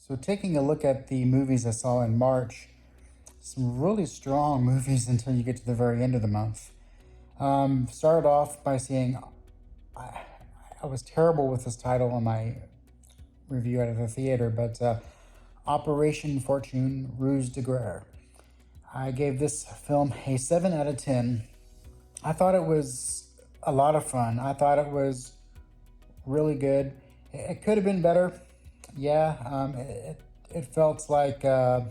So, taking a look at the movies I saw in March, some really strong movies until you get to the very end of the month. Started off by seeing, I, I was terrible with this title on my review out of the theater, but Operation Fortune Ruse de Guerre. I gave this film a 7 out of 10. I thought it was a lot of fun. I thought it was really good. It could have been better. Yeah, it felt like it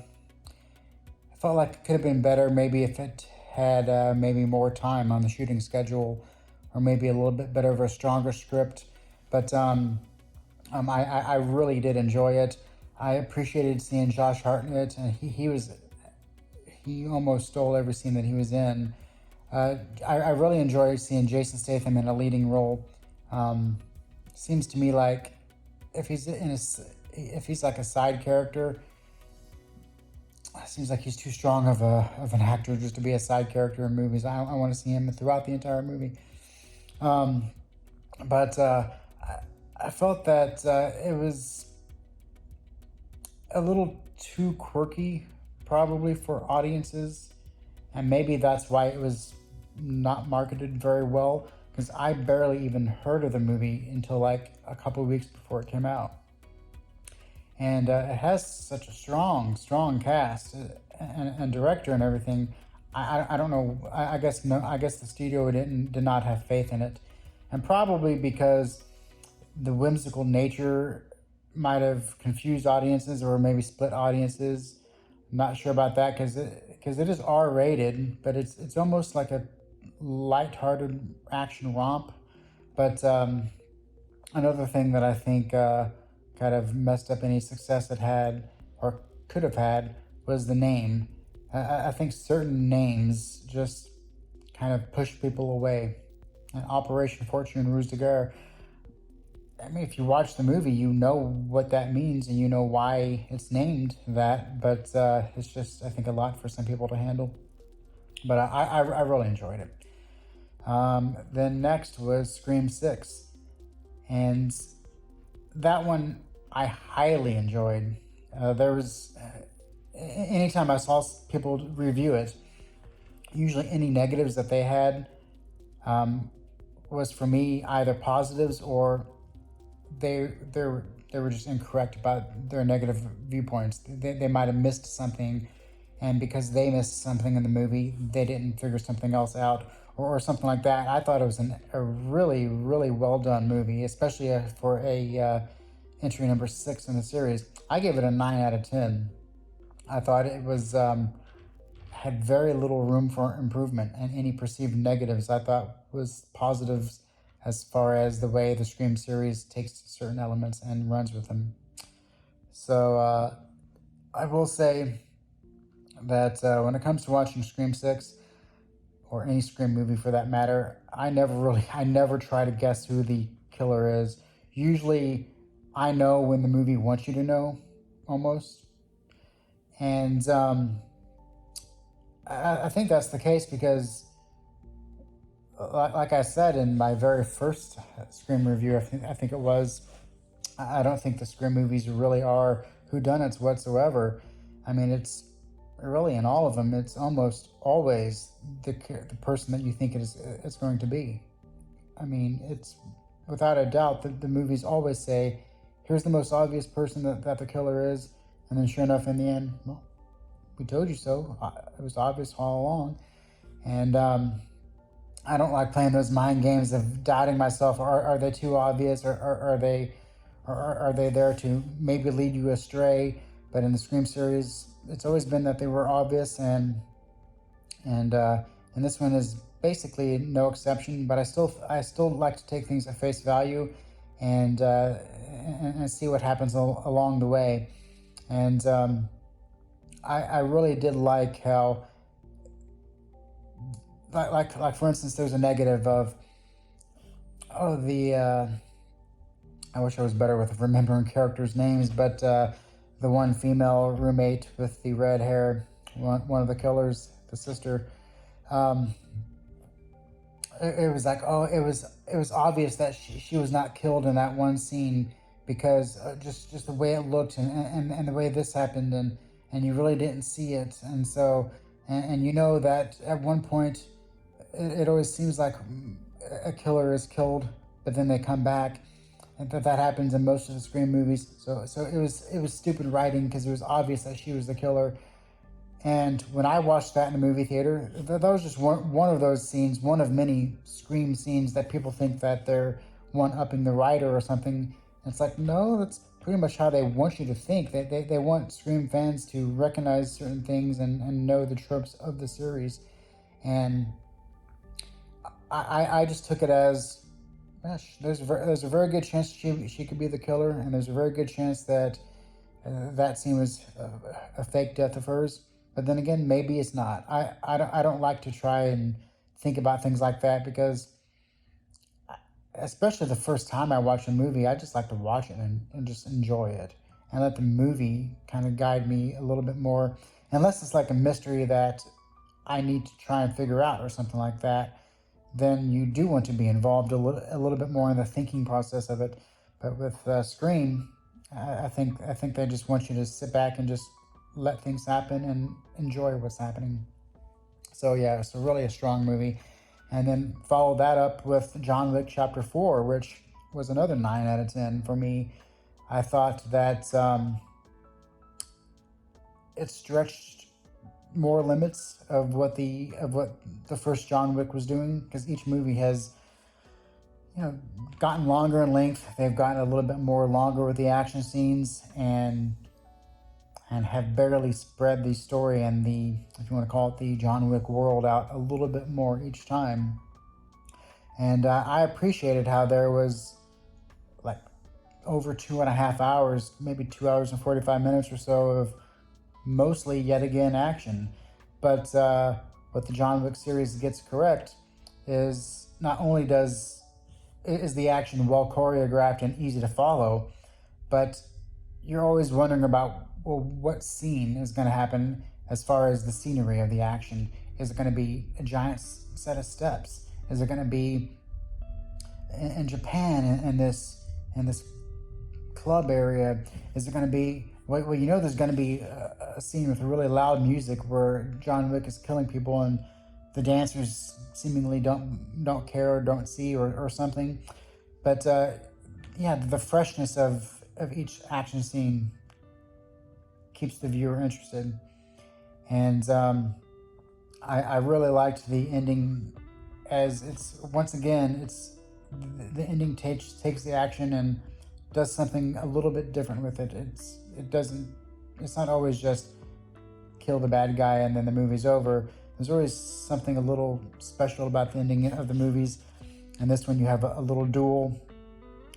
could have been better. Maybe if it had maybe more time on the shooting schedule, or maybe a little bit better of a stronger script. But I really did enjoy it. I appreciated seeing Josh Hartnett, and he almost stole every scene that he was in. I really enjoy seeing Jason Statham in a leading role. Seems to me like if if he's like a side character, it seems like he's too strong of an actor just to be a side character in movies. I want to see him throughout the entire movie. Um, but I felt that it was a little too quirky, probably for audiences, and maybe that's why it was not marketed very well. Because I barely even heard of the movie until like a couple of weeks before it came out, and it has such a strong cast and director and everything. I don't know. I guess no. I guess the studio did not have faith in it, and probably because the whimsical nature might have confused audiences or maybe split audiences. I'm not sure about that because it is R rated, but it's almost like a lighthearted action romp. But another thing that I think kind of messed up any success it had or could have had was the name. I think certain names just kind of push people away. And Operation Fortune Ruse de Guerre, I mean, if you watch the movie, you know what that means and you know why it's named that, but it's just, I think, a lot for some people to handle. But I really enjoyed it. Then next was Scream 6. And that one I highly enjoyed. Anytime I saw people review it, usually any negatives that they had was for me either positives or they were just incorrect about their negative viewpoints. They might have missed something, and because they missed something in the movie, they didn't figure something else out, or something like that. I thought it was a really well done movie, especially for a entry number 6 in the series. I gave it a 9 out of 10. I thought it was had very little room for improvement, and any perceived negatives I thought was positives as far as the way the Scream series takes certain elements and runs with them. So I will say that when it comes to watching Scream 6, or any Scream movie for that matter, I never try to guess who the killer is. Usually I know when the movie wants you to know, almost. And I think that's the case because like I said in my very first Scream review, I think it was, I don't think the Scream movies really are whodunits whatsoever. I mean, it's really in all of them, it's almost always the person that you think it's going to be. I mean, it's without a doubt that the movies always say, here's the most obvious person that the killer is, and then sure enough, in the end, well, we told you so. It was obvious all along. And I don't like playing those mind games of doubting myself. Are they too obvious, or are they there to maybe lead you astray? But in the Scream series, it's always been that they were obvious, and this one is basically no exception. But I still like to take things at face value, and see what happens along the way. And I really did like how, like for instance, there's a negative of, I wish I was better with remembering characters' names, but the one female roommate with the red hair, one of the killers, the sister, it was like, it was obvious that she was not killed in that one scene because just the way it looked, and the way this happened, and you really didn't see it. And so, and you know that at one point it always seems like a killer is killed, but then they come back, and that happens in most of the Scream movies. So it was stupid writing, because it was obvious that she was the killer. And when I watched that in the movie theater, that was just one of those scenes, one of many Scream scenes that people think that they're one-upping the writer or something. And it's like, no, that's pretty much how they want you to think. They want Scream fans to recognize certain things, and know the tropes of the series. And I just took it as, gosh, there's a very good chance she could be the killer, and there's a very good chance that that scene was a fake death of hers. But then again, maybe it's not. I don't like to try and think about things like that, because especially the first time I watch a movie, I just like to watch it and just enjoy it, and let the movie kind of guide me a little bit more, unless it's like a mystery that I need to try and figure out or something like that. Then you do want to be involved a little bit more in the thinking process of it. But with Scream, I think they just want you to sit back and just let things happen and enjoy what's happening. So yeah, it's really a strong movie. And then follow that up with John Wick Chapter 4, which was another 9 out of 10 for me. I thought that it stretched more limits of what the first John Wick was doing, because each movie has, gotten longer in length. They've gotten a little bit more longer with the action scenes, and have barely spread the story and the, if you want to call it, the John Wick world out a little bit more each time. And I appreciated how there was like over 2.5 hours, maybe 2 hours and 45 minutes or so of mostly yet again action. But what the John Wick series gets correct is not only is the action well choreographed and easy to follow, but you're always wondering about, well, what scene is going to happen as far as the scenery of the action. Is it going to be a giant set of steps? Is it going to be in Japan in this club area? Is it going to be, well, there's going to be a scene with really loud music where John Wick is killing people, and the dancers seemingly don't care or don't see or something. But the freshness of each action scene keeps the viewer interested. And I really liked the ending, as it's, once again, it's the ending takes the action and does something a little bit different with it. It's not always just kill the bad guy and then the movie's over. There's always something a little special about the ending of the movies. And this one, you have a little duel,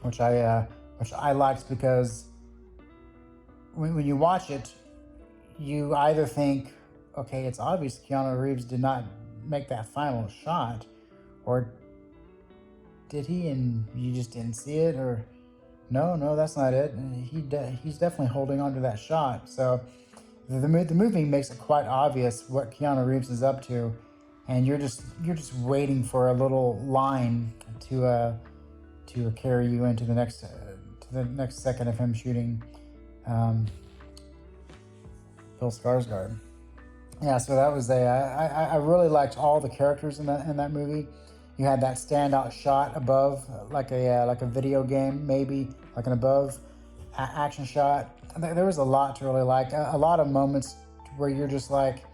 which I liked, because when you watch it, you either think, okay, it's obvious Keanu Reeves did not make that final shot, or did he and you just didn't see it, or no, that's not it. He's definitely holding on to that shot. So the movie makes it quite obvious what Keanu Reeves is up to, and you're just waiting for a little line to carry you into the next second of him shooting Bill Skarsgård. Yeah, so that was I really liked all the characters in that movie. You had that standout shot above, like a video game, maybe like an above action shot. There was a lot to really like. A lot of moments where you're just like,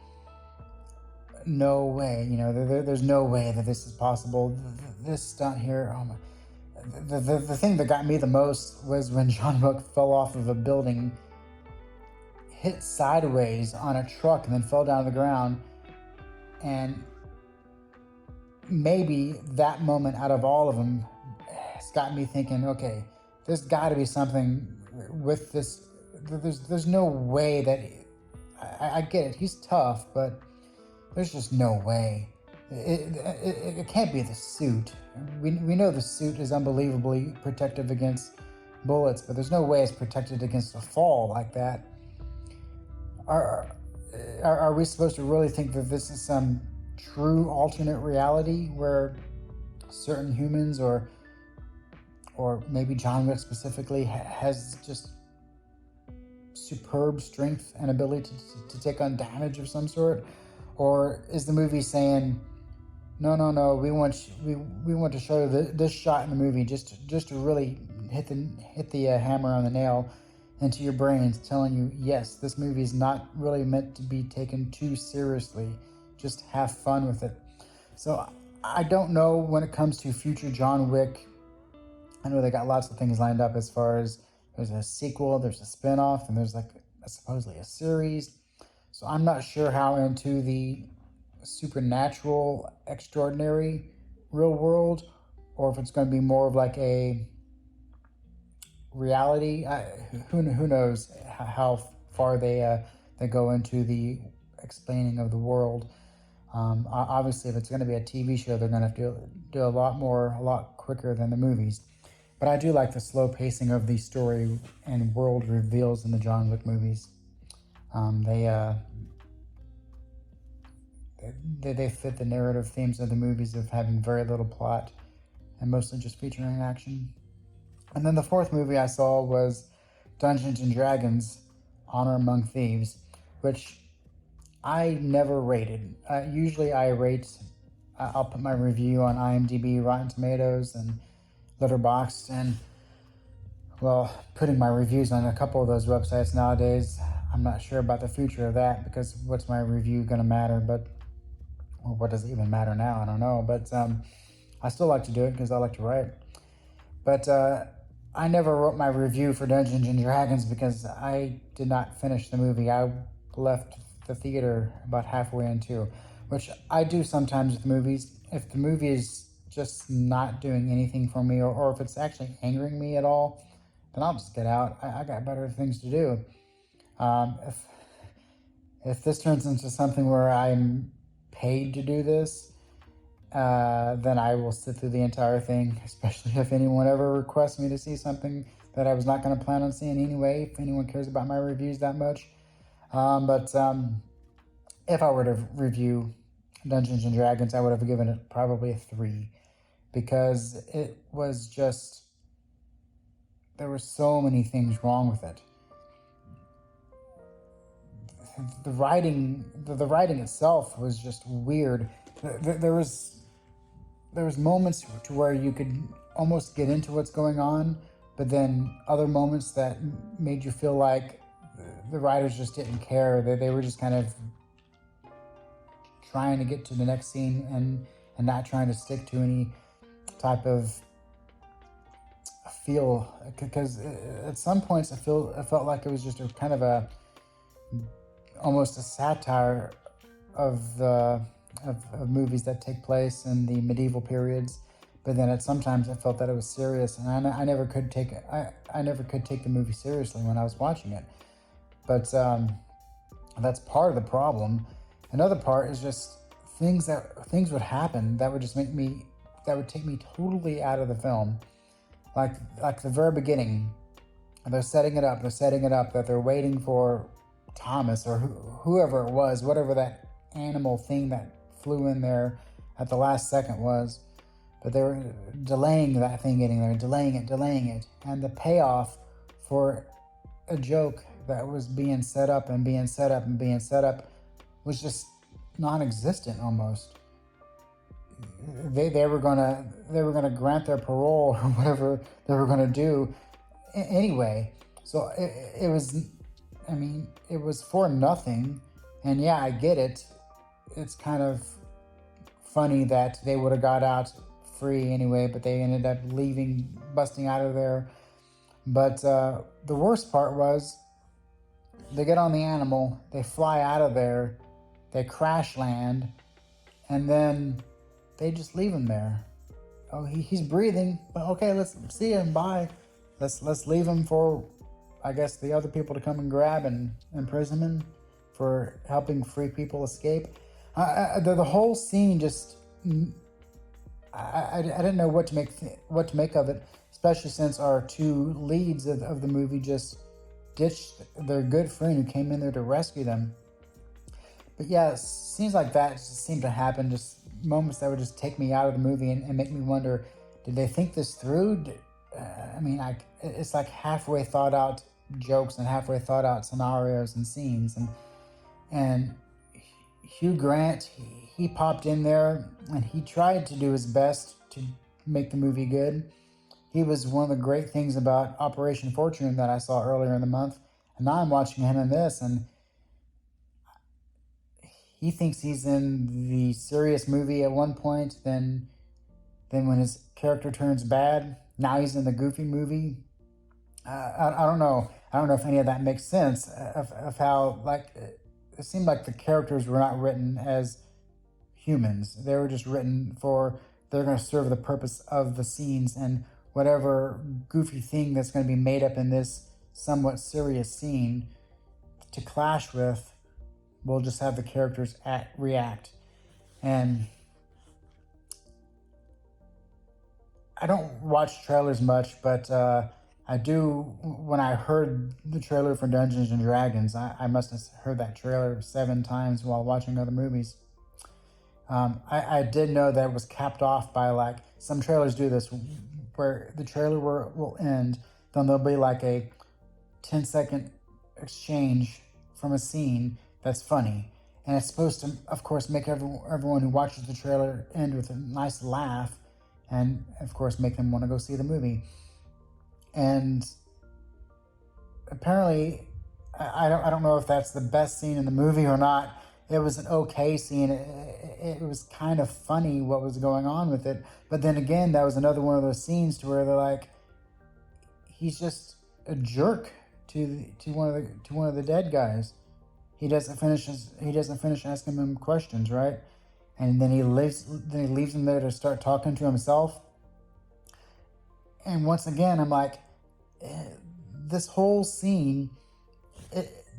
no way, there's no way that this is possible. This stunt here, oh my. The thing that got me the most was when John Wick fell off of a building, hit sideways on a truck, and then fell down to the ground. And maybe that moment out of all of them has got me thinking, okay, there's got to be something with this. There's no way that I get it. He's tough, but there's just no way. It can't be the suit. We know the suit is unbelievably protective against bullets, but there's no way it's protected against a fall like that. Are we supposed to really think that this is some true alternate reality where certain humans or or maybe John Wick specifically, has just superb strength and ability to take on damage of some sort? Or is the movie saying, no, we want to show this shot in the movie just to really hit the hammer on the nail into your brains, telling you, yes, this movie is not really meant to be taken too seriously. Just have fun with it. So I don't know when it comes to future John Wick. I know they got lots of things lined up as far as there's a sequel, there's a spinoff, and there's like supposedly a series. So I'm not sure how into the supernatural, extraordinary, real world, or if it's going to be more of like a reality. Who knows how far they go into the explaining of the world. Obviously, if it's going to be a TV show, they're going to have to do a lot quicker than the movies. But I do like the slow pacing of the story and world reveals in the John Wick movies. They fit the narrative themes of the movies of having very little plot and mostly just featuring action. And then the fourth movie I saw was Dungeons and Dragons: Honor Among Thieves, which I never rated. Usually I rate, I'll put my review on IMDb, Rotten Tomatoes, and Letterboxd, and well, putting my reviews on a couple of those websites nowadays, I'm not sure about the future of that, because what's my review going to matter? But or what does it even matter now? I don't know. But I still like to do it because I like to write. But I never wrote my review for Dungeons and Dragons because I did not finish the movie. I left the theater about halfway into, which I do sometimes with movies. If the movie is just not doing anything for me, or if it's actually angering me at all, then I'll just get out. I got better things to do. If this turns into something where I'm paid to do this, then I will sit through the entire thing, especially if anyone ever requests me to see something that I was not going to plan on seeing anyway, if anyone cares about my reviews that much. But if I were to review Dungeons and Dragons, I would have given it probably a 3, because it was just, there were so many things wrong with it. The writing itself was just weird. There was moments to where you could almost get into what's going on, but then other moments that made you feel like the writers just didn't care. They were just kind of trying to get to the next scene and not trying to stick to any type of feel. Because at some points I felt like it was just a kind of almost a satire of movies that take place in the medieval periods, but then sometimes I felt that it was serious, and I never could take the movie seriously when I was watching it. But that's part of the problem. Another part is just things would happen that would just take me totally out of the film. Like the very beginning, they're setting it up that they're waiting for Thomas or whoever it was, whatever that animal thing that flew in there at the last second was, but they were delaying that thing getting there, delaying it, and the payoff for a joke that was being set up was just non-existent almost. They were gonna grant their parole or whatever they were gonna do anyway. So it was, I mean, it was for nothing. And yeah, I get it. It's kind of funny that they would have got out free anyway, but they ended up busting out of there. But the worst part was they get on the animal, they fly out of there, they crash land, and then they just leave him there. Oh, he's breathing, but okay, let's see him, bye. Let's leave him for, I guess, the other people to come and grab and imprison him for helping free people escape. The whole scene just, I didn't know what to make of it, especially since our two leads of the movie just ditched their good friend who came in there to rescue them. But yeah, scenes like that just seem to happen, just moments that would just take me out of the movie and make me wonder, did they think this through? I mean, it's like halfway thought out jokes and halfway thought out scenarios and scenes, and Hugh Grant, he popped in there and he tried to do his best to make the movie good. He was one of the great things about Operation Fortune that I saw earlier in the month, and now I'm watching him in this, and he thinks he's in the serious movie at one point. Then when his character turns bad, now he's in the goofy movie. I don't know. I don't know if any of that makes sense of how, like, it seemed like the characters were not written as humans. They were just written for, they're going to serve the purpose of the scenes, and whatever goofy thing that's going to be made up in this somewhat serious scene to clash with, we'll just have the characters react. And I don't watch trailers much, but I do. When I heard the trailer for Dungeons and Dragons, I must have heard that trailer 7 times while watching other movies. I did know that it was capped off by, like, some trailers do this, where the trailer will end, then there'll be like a 10-second exchange from a scene that's funny. And it's supposed to, of course, make everyone who watches the trailer end with a nice laugh, and of course make them want to go see the movie. And apparently, I don't know if that's the best scene in the movie or not. It was an okay scene. It was kind of funny what was going on with it. But then again, that was another one of those scenes to where they're like, he's just a jerk to one of the dead guys. He doesn't finish asking him questions, right? And then he leaves him there to start talking to himself. And once again, I'm like, this whole scene,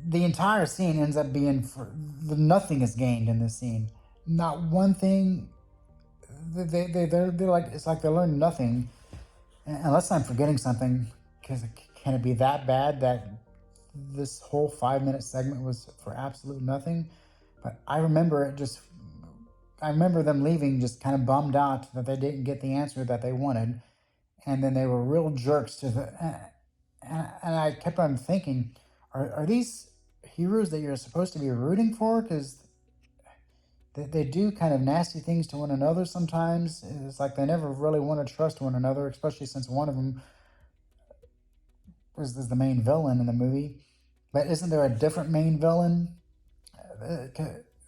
the entire scene ends up being nothing is gained in this scene. Not one thing. They're like, it's like they learn nothing, unless I'm forgetting something. Because can it be that bad that this whole 5-minute segment was for absolute nothing? But I remember them leaving just kind of bummed out that they didn't get the answer that they wanted, and then they were real jerks to the. And I kept on thinking, are these heroes that you're supposed to be rooting for? Because they do kind of nasty things to one another sometimes. It's like they never really want to trust one another, especially since one of them is the main villain in the movie. But isn't there a different main villain?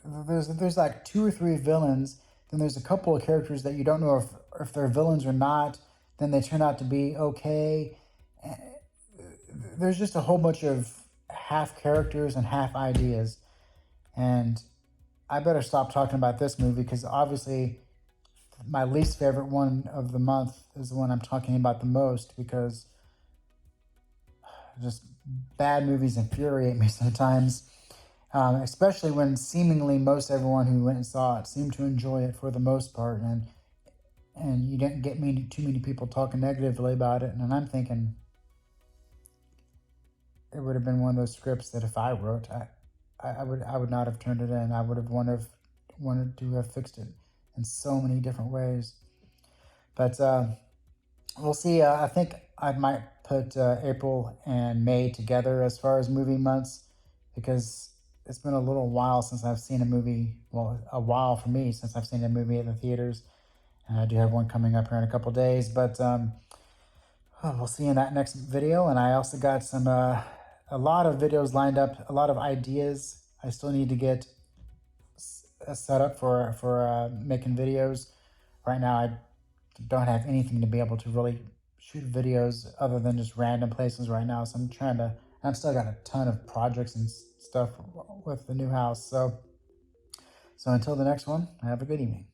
There's like 2 or 3 villains. Then there's a couple of characters that you don't know if they're villains or not. Then they turn out to be okay. There's just a whole bunch of half characters and half ideas. And I better stop talking about this movie, because obviously my least favorite one of the month is the one I'm talking about the most, because just bad movies infuriate me sometimes, especially when seemingly most everyone who went and saw it seemed to enjoy it for the most part, and you didn't get too many people talking negatively about it. And I'm thinking, it would have been one of those scripts that if I wrote, I would not have turned it in. I would have wanted to have fixed it in so many different ways. But we'll see. I think I might put April and May together as far as movie months, because it's been a little while since I've seen a movie. Well, a while for me since I've seen a movie at the theaters. And I do have one coming up here in a couple days. But we'll see in that next video. And I also got a lot of videos lined up, a lot of ideas I still need to get set up for making videos. Right now, I don't have anything to be able to really shoot videos other than just random places right now. So I've still got a ton of projects and stuff with the new house. So until the next one, have a good evening.